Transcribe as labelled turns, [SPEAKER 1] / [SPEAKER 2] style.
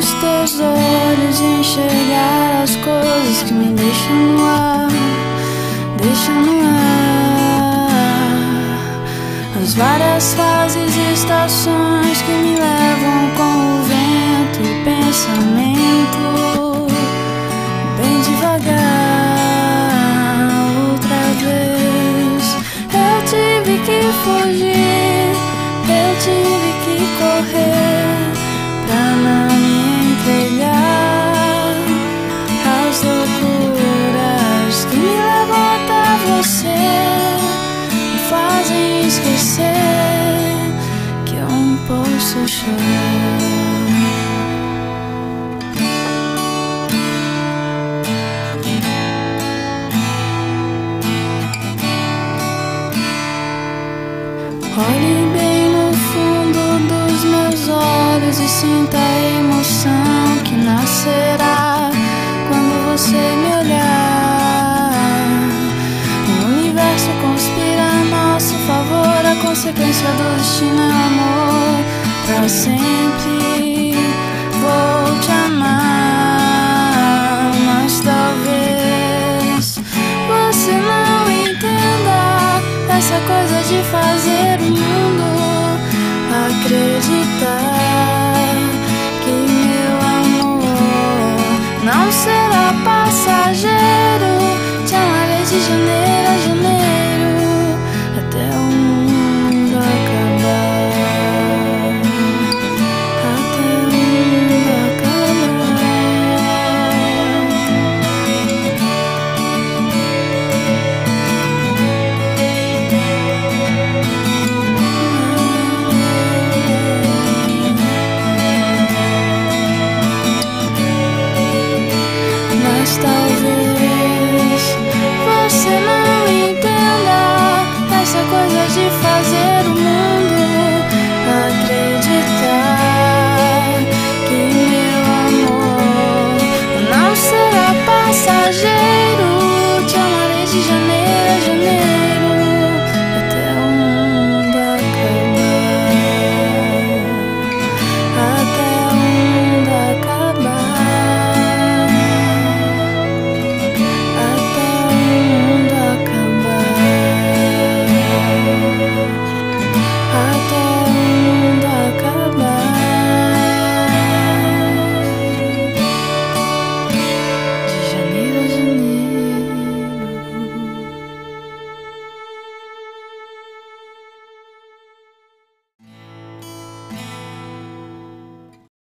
[SPEAKER 1] nos teus olhos e enxergar as coisas que me deixam no ar, deixam no ar. As várias fases e estações que me levam com o vento e pensamento, bem devagar. Outra vez eu tive que fugir, eu tive que correr pra não me entregar às loucuras que me levam até você, me fazem esquecer que eu não posso chorar. Olhe bem no fundo dos meus olhos e sinta a emoção